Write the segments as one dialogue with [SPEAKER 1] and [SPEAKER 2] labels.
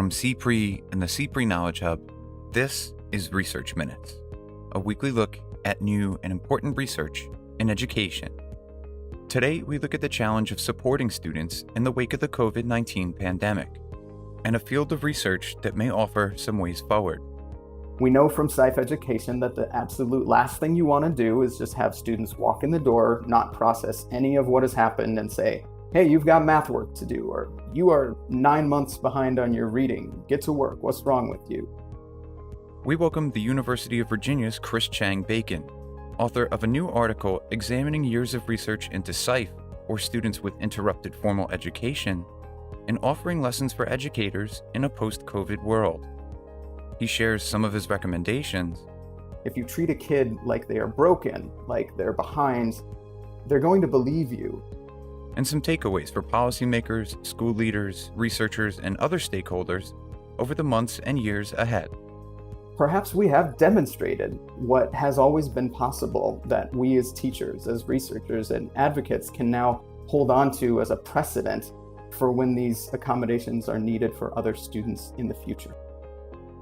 [SPEAKER 1] From CPRE and the CPRE Knowledge Hub, this is Research Minutes, a weekly look at new and important research in education. Today, we look at the challenge of supporting students in the wake of the COVID-19 pandemic, and a field of research that may offer some ways forward.
[SPEAKER 2] We know from SIFE education that the absolute last thing you want to do is just have students walk in the door, not process any of what has happened, and say, hey, you've got math work to do, or you are 9 months behind on your reading. Get to work. What's wrong with you?
[SPEAKER 1] We welcome the University of Virginia's Chris Chang-Bacon, author of a new article examining years of research into SIFE, or students with interrupted formal education, and offering lessons for educators in a post-COVID world. He shares some of his recommendations.
[SPEAKER 2] If you treat a kid like they are broken, like they're behind, they're going to believe you.
[SPEAKER 1] And some takeaways for policymakers, school leaders, researchers, and other stakeholders over the months and years ahead.
[SPEAKER 2] Perhaps we have demonstrated what has always been possible that we as teachers, as researchers, and advocates can now hold on to as a precedent for when these accommodations are needed for other students in the future.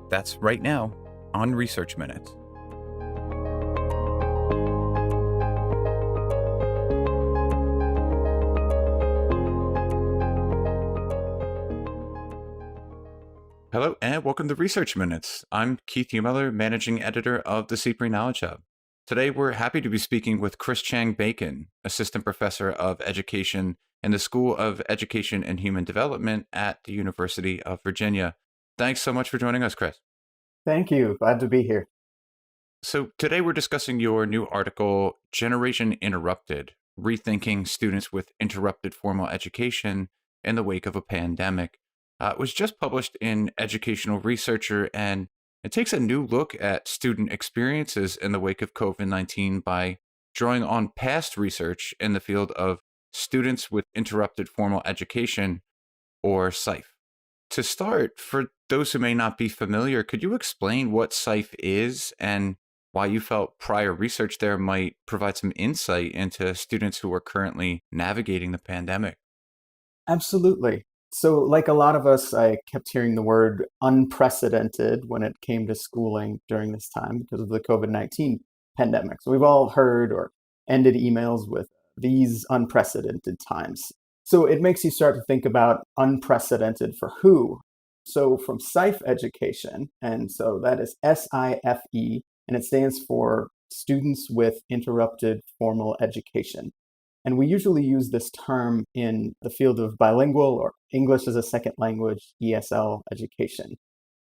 [SPEAKER 1] That's right now on Research Minutes. Hello and welcome to Research Minutes. I'm Keith Heumiller, Managing Editor of the CPRE Knowledge Hub. Today we're happy to be speaking with Chris Chang-Bacon, Assistant Professor of Education in the School of Education and Human Development at the University of Virginia. Thanks so much for joining us, Chris.
[SPEAKER 2] Thank you. Glad to be here.
[SPEAKER 1] So today we're discussing your new article, Generation Interrupted, Rethinking Students with Interrupted Formal Education in the Wake of a Pandemic. It was just published in Educational Researcher, and it takes a new look at student experiences in the wake of COVID-19 by drawing on past research in the field of students with interrupted formal education, or SIFE. To start, for those who may not be familiar, could you explain what SIFE is and why you felt prior research there might provide some insight into students who are currently navigating the pandemic?
[SPEAKER 2] Absolutely. So like a lot of us, I kept hearing the word unprecedented when it came to schooling during this time because of the COVID-19 pandemic. So we've all heard or ended emails with these unprecedented times. So it makes you start to think about unprecedented for who. So from SIFE education, and so that is SIFE, and it stands for Students with Interrupted Formal Education. And we usually use this term in the field of bilingual or English as a second language, ESL education.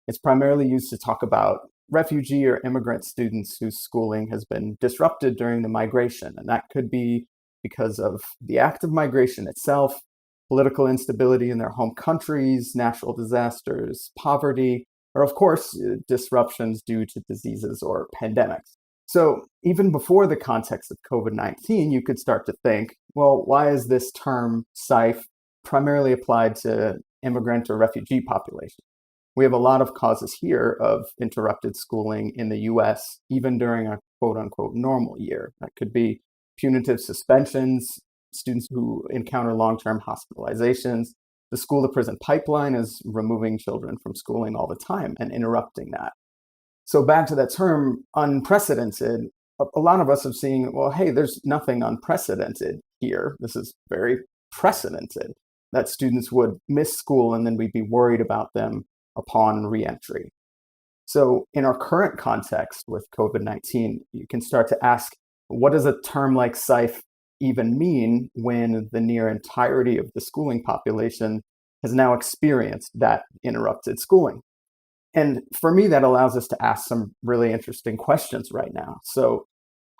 [SPEAKER 2] It's primarily used to talk about refugee or immigrant students whose schooling has been disrupted during the migration. And that could be because of the act of migration itself, political instability in their home countries, natural disasters, poverty, or of course, disruptions due to diseases or pandemics. So even before the context of COVID-19, you could start to think, well, why is this term SIFE primarily applied to immigrant or refugee populations? We have a lot of causes here of interrupted schooling in the US, even during a quote unquote normal year. That could be punitive suspensions, students who encounter long-term hospitalizations. The school to prison pipeline is removing children from schooling all the time and interrupting that. So back to that term, unprecedented, a lot of us have seen, well, hey, there's nothing unprecedented here. This is very precedented, that students would miss school and then we'd be worried about them upon reentry. So in our current context with COVID-19, you can start to ask, what does a term like SIFE even mean when the near entirety of the schooling population has now experienced that interrupted schooling? And for me, that allows us to ask some really interesting questions right now. So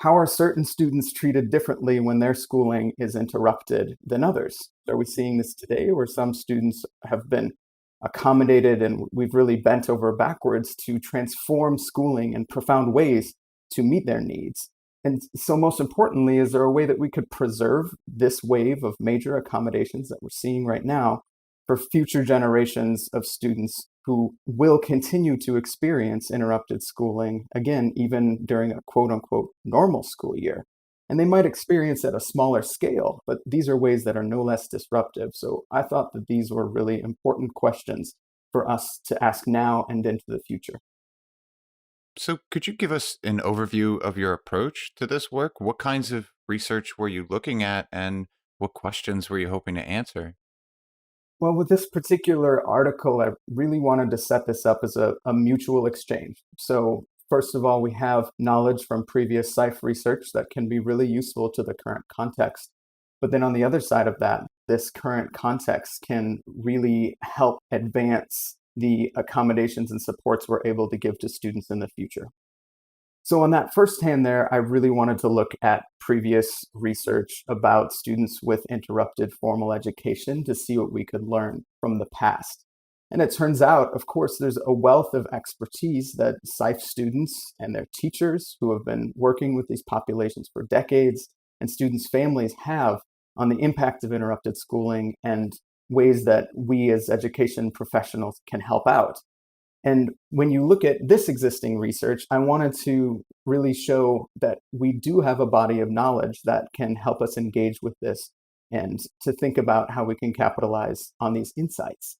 [SPEAKER 2] how are certain students treated differently when their schooling is interrupted than others? Are we seeing this today where some students have been accommodated and we've really bent over backwards to transform schooling in profound ways to meet their needs? And so most importantly, is there a way that we could preserve this wave of major accommodations that we're seeing right now for future generations of students who will continue to experience interrupted schooling, again, even during a quote unquote normal school year? And they might experience at a smaller scale, but these are ways that are no less disruptive. So I thought that these were really important questions for us to ask now and into the future.
[SPEAKER 1] So, could you give us an overview of your approach to this work? What kinds of research were you looking at, and what questions were you hoping to answer?
[SPEAKER 2] Well, with this particular article, I really wanted to set this up as a mutual exchange. So, first of all, we have knowledge from previous SIFE research that can be really useful to the current context. But then on the other side of that, this current context can really help advance the accommodations and supports we're able to give to students in the future. So on that first hand there, I really wanted to look at previous research about students with interrupted formal education to see what we could learn from the past. And it turns out, of course, there's a wealth of expertise that SIFE students and their teachers who have been working with these populations for decades and students' families have on the impact of interrupted schooling and ways that we as education professionals can help out. And when you look at this existing research, I wanted to really show that we do have a body of knowledge that can help us engage with this and to think about how we can capitalize on these insights.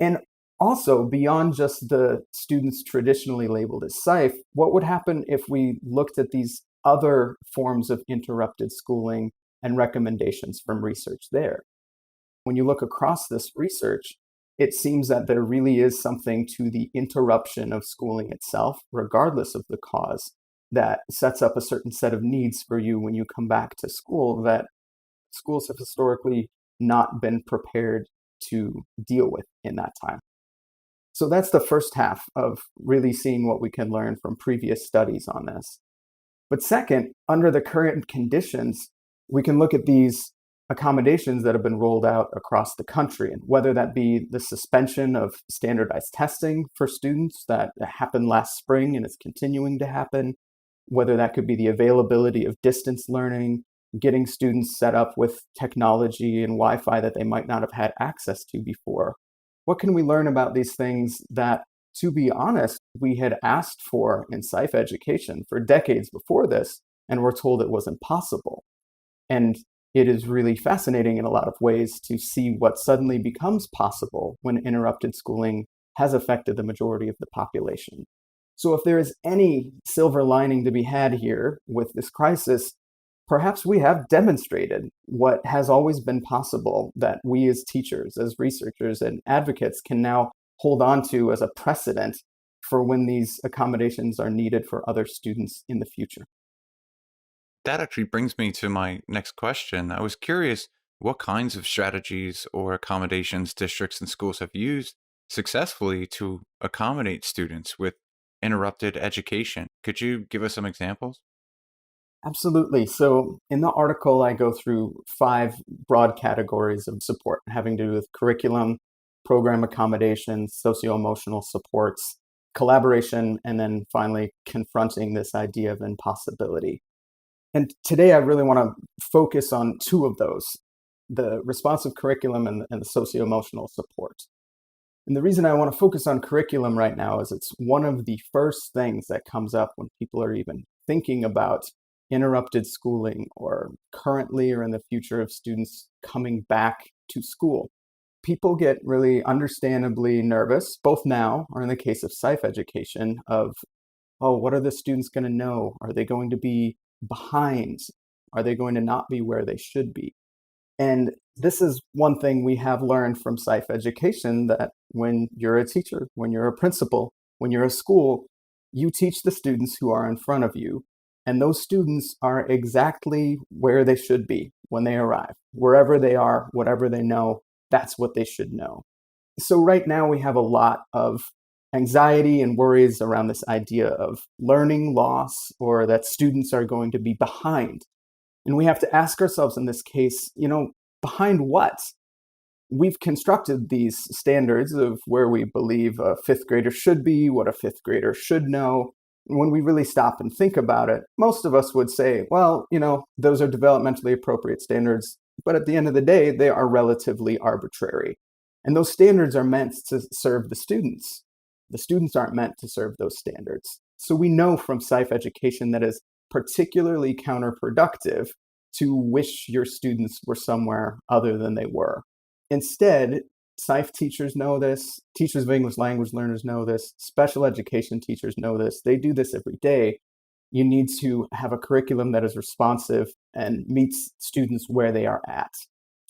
[SPEAKER 2] And also, beyond just the students traditionally labeled as SIFE, what would happen if we looked at these other forms of interrupted schooling and recommendations from research there? When you look across this research, it seems that there really is something to the interruption of schooling itself, regardless of the cause, that sets up a certain set of needs for you when you come back to school that schools have historically not been prepared to deal with in that time. So that's the first half of really seeing what we can learn from previous studies on this. But second, under the current conditions, we can look at these accommodations that have been rolled out across the country, and whether that be the suspension of standardized testing for students that happened last spring and is continuing to happen, whether that could be the availability of distance learning, getting students set up with technology and Wi-Fi that they might not have had access to before. What can we learn about these things that, to be honest, we had asked for in SIFE education for decades before this, and were told it was impossible? And it is really fascinating in a lot of ways to see what suddenly becomes possible when interrupted schooling has affected the majority of the population. So if there is any silver lining to be had here with this crisis, perhaps we have demonstrated what has always been possible that we as teachers, as researchers, and advocates can now hold on to as a precedent for when these accommodations are needed for other students in the future.
[SPEAKER 1] That actually brings me to my next question. I was curious what kinds of strategies or accommodations districts and schools have used successfully to accommodate students with interrupted education. Could you give us some examples?
[SPEAKER 2] Absolutely. So in the article, I go through 5 broad categories of support having to do with curriculum, program accommodations, socio-emotional supports, collaboration, and then finally confronting this idea of impossibility. And today I really want to focus on 2 of those, the responsive curriculum and the socio-emotional support. And the reason I want to focus on curriculum right now is it's one of the first things that comes up when people are even thinking about interrupted schooling or currently or in the future of students coming back to school. People get really understandably nervous, both now or in the case of SIFE education, of, oh, what are the students going to know? Are they going to be behind? Are they going to not be where they should be? And this is one thing we have learned from SIFE education, that when you're a teacher, when you're a principal, when you're a school, you teach the students who are in front of you. And those students are exactly where they should be when they arrive. Wherever they are, whatever they know, that's what they should know. So right now we have a lot of anxiety and worries around this idea of learning loss or that students are going to be behind. And we have to ask ourselves in this case, behind what? We've constructed these standards of where we believe a 5th grader should be, what a 5th grader should know. When we really stop and think about it, most of us would say, well, those are developmentally appropriate standards, but at the end of the day, they are relatively arbitrary. And those standards are meant to serve the students. The students aren't meant to serve those standards. So we know from SIFE education that is particularly counterproductive to wish your students were somewhere other than they were. Instead, SIFE teachers know this, teachers of English language learners know this, special education teachers know this. They do this every day. You need to have a curriculum that is responsive and meets students where they are at.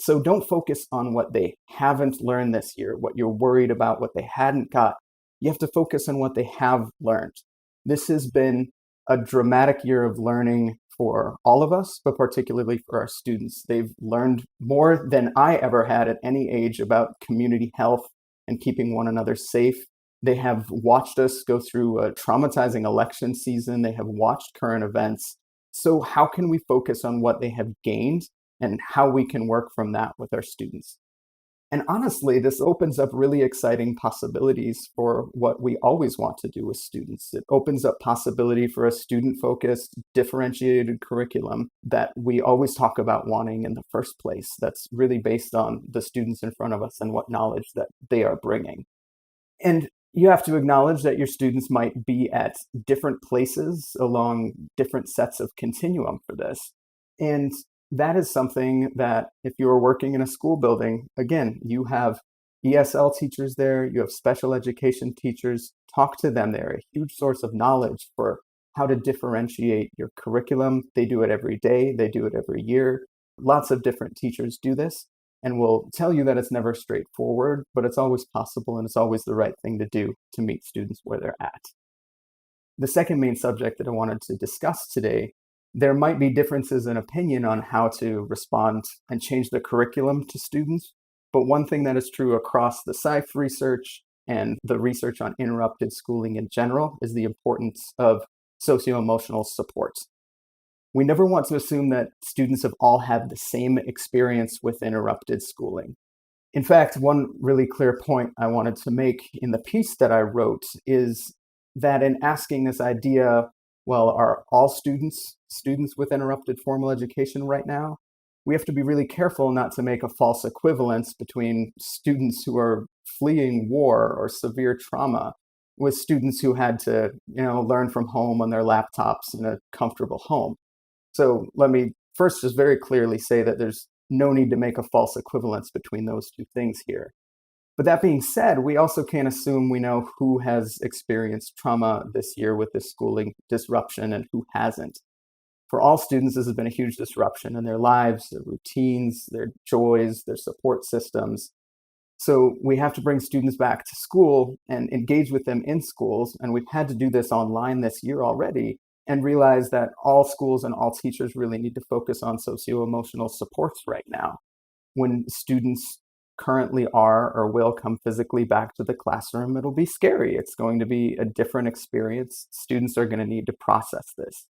[SPEAKER 2] So don't focus on what they haven't learned this year, what you're worried about, what they hadn't got. You have to focus on what they have learned. This has been a dramatic year of learning for all of us, but particularly for our students. They've learned more than I ever had at any age about community health and keeping one another safe. They have watched us go through a traumatizing election season. They have watched current events. So how can we focus on what they have gained and how we can work from that with our students? And honestly, this opens up really exciting possibilities for what we always want to do with students. It opens up possibility for a student-focused, differentiated curriculum that we always talk about wanting in the first place. That's really based on the students in front of us and what knowledge that they are bringing. And you have to acknowledge that your students might be at different places along different sets of continuum for this. And that is something that if you are working in a school building, again, you have ESL teachers there, you have special education teachers, talk to them. They're a huge source of knowledge for how to differentiate your curriculum. They do it every day, they do it every year. Lots of different teachers do this and will tell you that it's never straightforward, but it's always possible and it's always the right thing to do to meet students where they're at. The second main subject that I wanted to discuss today, there might be differences in opinion on how to respond and change the curriculum to students. But one thing that is true across the SIFE research and the research on interrupted schooling in general is the importance of socio-emotional support. We never want to assume that students have all had the same experience with interrupted schooling. In fact, one really clear point I wanted to make in the piece that I wrote is that in asking this idea, well, are all students with interrupted formal education right now? We have to be really careful not to make a false equivalence between students who are fleeing war or severe trauma with students who had to, learn from home on their laptops in a comfortable home. So let me first just very clearly say that there's no need to make a false equivalence between those two things here. But that being said, we also can't assume we know who has experienced trauma this year with this schooling disruption and who hasn't. For all students, this has been a huge disruption in their lives, their routines, their joys, their support systems. So we have to bring students back to school and engage with them in schools. And we've had to do this online this year already and realize that all schools and all teachers really need to focus on socio-emotional supports right now. When students currently are or will come physically back to the classroom, it'll be scary. It's going to be a different experience. Students are going to need to process this.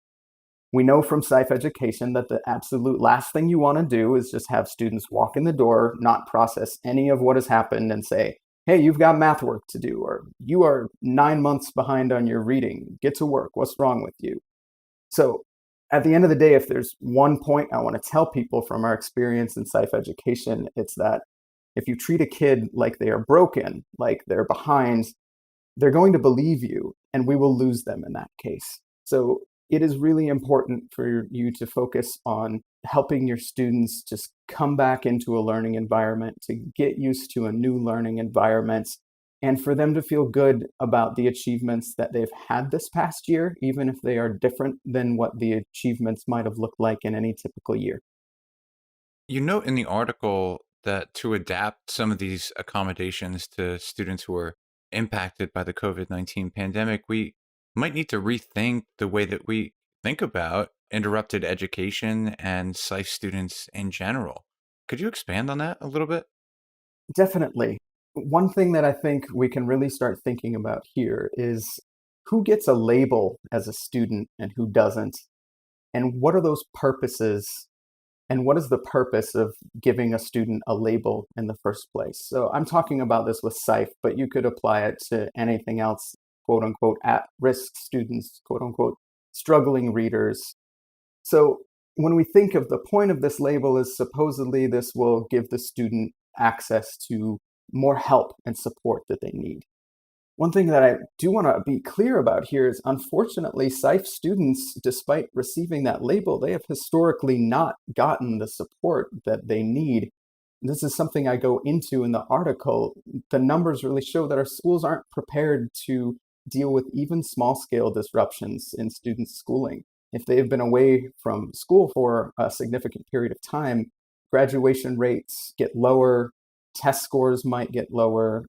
[SPEAKER 2] We know from SIFE education that the absolute last thing you want to do is just have students walk in the door, not process any of what has happened and say, hey, you've got math work to do, or you are 9 months behind on your reading. Get to work. What's wrong with you? So at the end of the day, if there's one point I want to tell people from our experience in SIFE education, it's that if you treat a kid like they are broken, like they're behind, they're going to believe you, and we will lose them in that case. So it is really important for you to focus on helping your students just come back into a learning environment, to get used to a new learning environment, and for them to feel good about the achievements that they've had this past year, even if they are different than what the achievements might have looked like in any typical year.
[SPEAKER 1] You note in the article that to adapt some of these accommodations to students who are impacted by the COVID-19 pandemic, we might need to rethink the way that we think about interrupted education and SIFE students in general. Could you expand on that a little bit?
[SPEAKER 2] Definitely. One thing that I think we can really start thinking about here is who gets a label as a student and who doesn't, and what are those purposes, and what is the purpose of giving a student a label in the first place? So I'm talking about this with SIFE, but you could apply it to anything else, quote unquote, at-risk students, quote unquote, struggling readers. So when we think of the point of this label is supposedly this will give the student access to more help and support that they need. One thing that I do want to be clear about here is, unfortunately, SIFE students, despite receiving that label, they have historically not gotten the support that they need. This is something I go into in the article. The numbers really show that our schools aren't prepared to deal with even small scale disruptions in students' schooling. If they've been away from school for a significant period of time, graduation rates get lower, test scores might get lower,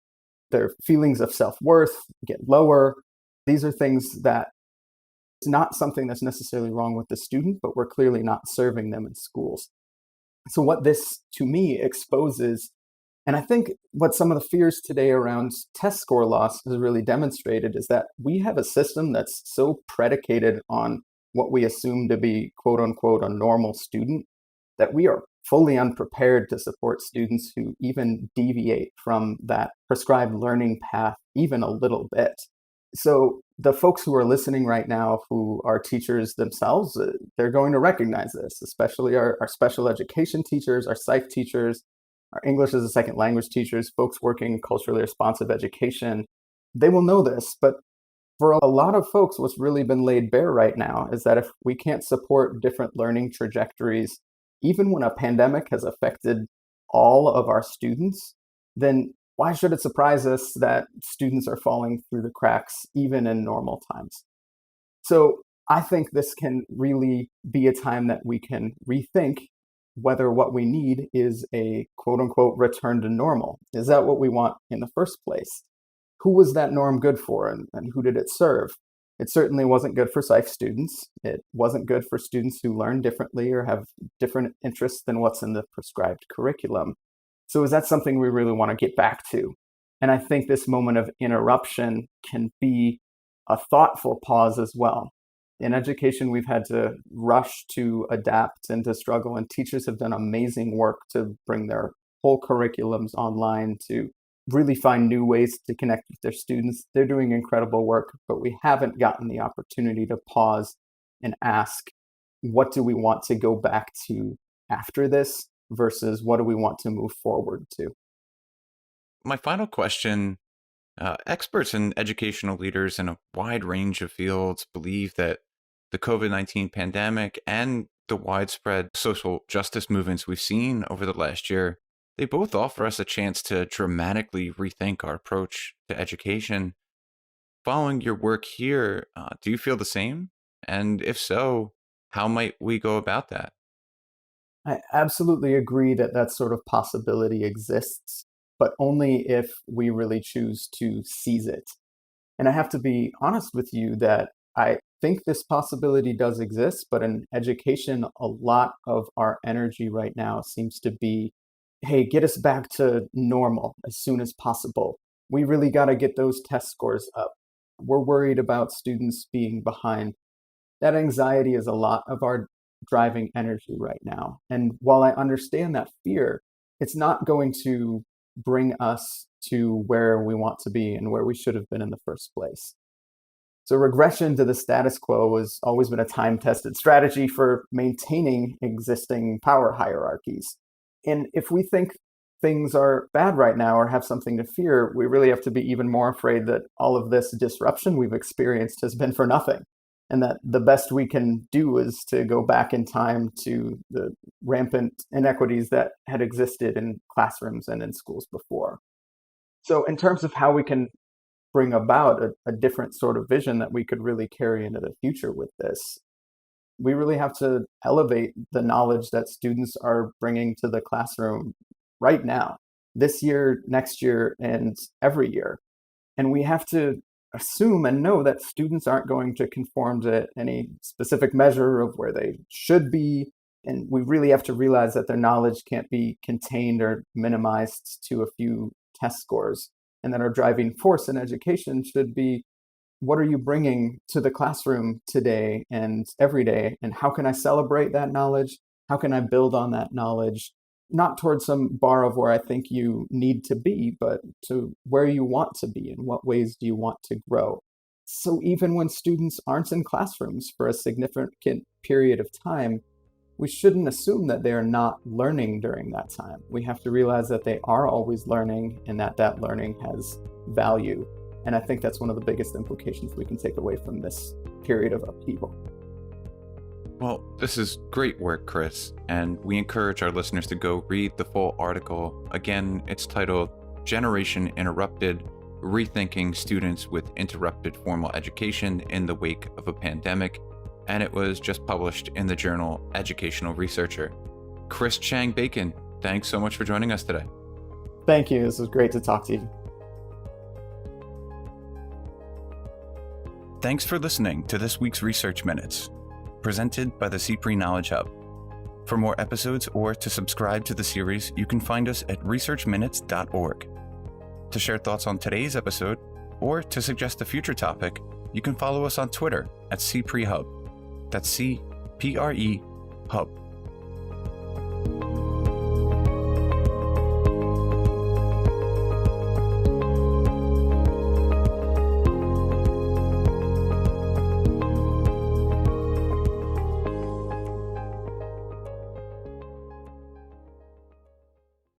[SPEAKER 2] their feelings of self-worth get lower. These are things that it's not something that's necessarily wrong with the student, but we're clearly not serving them in schools. So what this to me exposes, and I think what some of the fears today around test score loss has really demonstrated, is that we have a system that's so predicated on what we assume to be quote unquote a normal student, that we are fully unprepared to support students who even deviate from that prescribed learning path even a little bit. So the folks who are listening right now who are teachers themselves, they're going to recognize this, especially our special education teachers, our SIFE teachers, our English as a second language teachers, folks working in culturally responsive education. They will know this, but for a lot of folks, what's really been laid bare right now is that if we can't support different learning trajectories, even when a pandemic has affected all of our students, then why should it surprise us that students are falling through the cracks even in normal times? So I think this can really be a time that we can rethink whether what we need is a quote unquote return to normal. Is that what we want in the first place? Who was that norm good for, and who did it serve? It certainly wasn't good for SIFE students. It wasn't good for students who learn differently or have different interests than what's in the prescribed curriculum. So is that something we really want to get back to? And I think this moment of interruption can be a thoughtful pause as well. In education, we've had to rush to adapt and to struggle, and teachers have done amazing work to bring their whole curriculums online, to really find new ways to connect with their students. They're doing incredible work, but we haven't gotten the opportunity to pause and ask, what do we want to go back to after this versus what do we want to move forward to?
[SPEAKER 1] My final question, experts and educational leaders in a wide range of fields believe that the COVID-19 pandemic and the widespread social justice movements we've seen over the last year, they both offer us a chance to dramatically rethink our approach to education. Following your work here, do you feel the same? And if so, how might we go about that?
[SPEAKER 2] I absolutely agree that that sort of possibility exists, but only if we really choose to seize it. And I have to be honest with you that I think this possibility does exist, but in education, a lot of our energy right now seems to be, hey, get us back to normal as soon as possible. We really got to get those test scores up. We're worried about students being behind. That anxiety is a lot of our driving energy right now. And while I understand that fear, it's not going to bring us to where we want to be and where we should have been in the first place. So regression to the status quo has always been a time-tested strategy for maintaining existing power hierarchies. And if we think things are bad right now or have something to fear, we really have to be even more afraid that all of this disruption we've experienced has been for nothing. And that the best we can do is to go back in time to the rampant inequities that had existed in classrooms and in schools before. So in terms of how we can bring about a different sort of vision that we could really carry into the future with this, we really have to elevate the knowledge that students are bringing to the classroom right now, this year, next year, and every year. And we have to assume and know that students aren't going to conform to any specific measure of where they should be. And we really have to realize that their knowledge can't be contained or minimized to a few test scores. And that our driving force in education should be, what are you bringing to the classroom today and every day? And how can I celebrate that knowledge? How can I build on that knowledge? Not towards some bar of where I think you need to be, but to where you want to be and what ways do you want to grow. So even when students aren't in classrooms for a significant period of time, we shouldn't assume that they are not learning during that time. We have to realize that they are always learning and that that learning has value. And I think that's one of the biggest implications we can take away from this period of upheaval.
[SPEAKER 1] Well, this is great work, Chris, and we encourage our listeners to go read the full article. Again, it's titled Generation Interrupted: Rethinking Students with Interrupted Formal Education in the Wake of a Pandemic, and it was just published in the journal Educational Researcher. Chris Chang-Bacon, thanks so much for joining us today.
[SPEAKER 2] Thank you. This was great to talk to you.
[SPEAKER 1] Thanks for listening to this week's Research Minutes, presented by the CPRE Knowledge Hub. For more episodes or to subscribe to the series, you can find us at researchminutes.org. To share thoughts on today's episode or to suggest a future topic, you can follow us on Twitter at CPRE Hub. That's CPRE Hub.